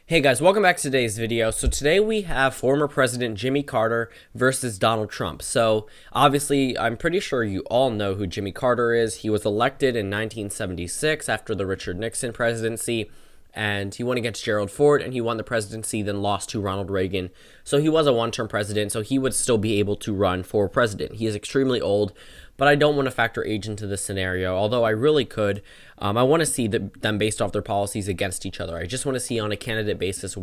Hey guys, welcome back to today's video. So today we have former President Jimmy Carter versus Donald Trump. So obviously, I'm pretty sure you all know who Jimmy Carter is. He was elected in 1976 after the Richard Nixon presidency, and he won against Gerald Ford, and he won the presidency, then lost to Ronald Reagan. So he was a one-term president, so he would still be able to run for president. He is extremely old, but I don't want to factor age into this scenario, although I really could. I want to see them based off their policies against each other. I just want to see on a candidate basis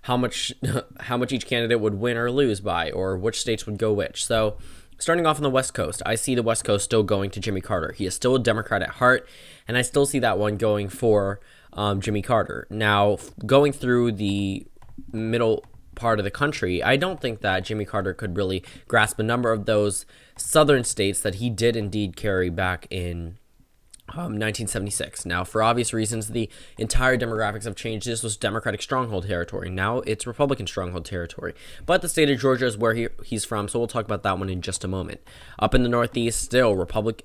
how much each candidate would win or lose by, or which states would go which. So starting off on the West Coast, I see the West Coast still going to Jimmy Carter. He is still a Democrat at heart, and I still see that one going for Jimmy Carter. Now, going through the middle part of the country, I don't think that Jimmy Carter could really grasp a number of those southern states that he did indeed carry back in 1976. Now, for obvious reasons, the entire demographics have changed. This was Democratic stronghold territory. Now it's Republican stronghold territory. But the state of Georgia is where he's from, so we'll talk about that one in just a moment. Up in the Northeast, still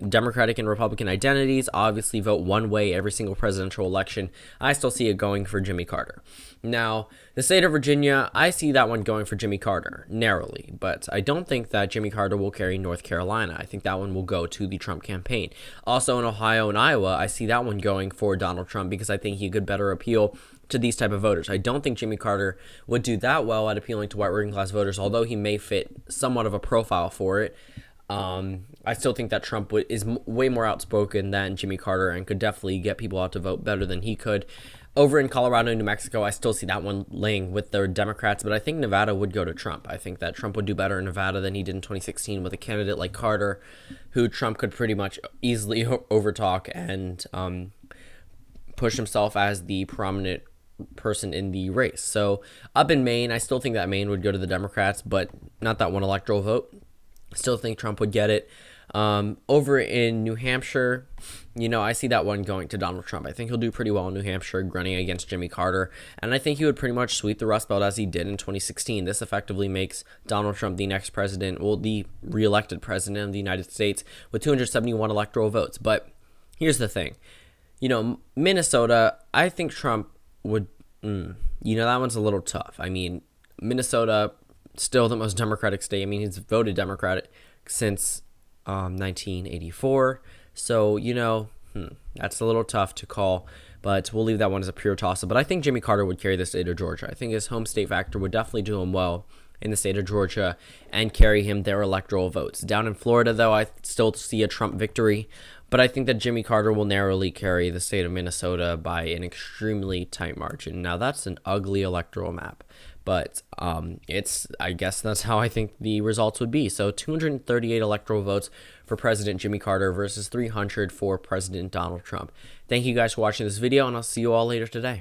Democratic and Republican identities obviously vote one way every single presidential election. I still see it going for Jimmy Carter. Now, the state of Virginia, I see that one going for Jimmy Carter, narrowly, but I don't think that Jimmy Carter will carry North Carolina. I think that one will go to the Trump campaign. Also in Ohio and Iowa, I see that one going for Donald Trump because I think he could better appeal to these type of voters. I don't think Jimmy Carter would do that well at appealing to white working class voters, although he may fit somewhat of a profile for it. I still think that Trump is way more outspoken than Jimmy Carter and could definitely get people out to vote better than he could. Over in Colorado and New Mexico, I still see that one laying with the Democrats, but I think Nevada would go to Trump. I think that Trump would do better in Nevada than he did in 2016 with a candidate like Carter, who Trump could pretty much easily overtalk and push himself as the prominent person in the race. So up in Maine, I still think that Maine would go to the Democrats, but not that one electoral vote. Still think Trump would get it. Over in New Hampshire, I see that one going to Donald Trump. I think he'll do pretty well in New Hampshire, running against Jimmy Carter, and I think he would pretty much sweep the Rust Belt as he did in 2016. This effectively makes Donald Trump the next president, the re-elected president of the United States with 271 electoral votes. But here's the thing, Minnesota, I think Trump would, that one's a little tough. I mean, Minnesota, still the most Democratic state. I mean, he's voted Democratic since 1984. So, that's a little tough to call, but we'll leave that one as a pure toss-up. But I think Jimmy Carter would carry the state of Georgia. I think his home state factor would definitely do him well in the state of Georgia and carry him their electoral votes. Down in Florida, though, I still see a Trump victory, but I think that Jimmy Carter will narrowly carry the state of Minnesota by an extremely tight margin. Now, that's an ugly electoral map, but I guess that's how I think the results would be. So 238 electoral votes for President Jimmy Carter versus 300 for President Donald Trump. Thank you guys for watching this video, and I'll see you all later today.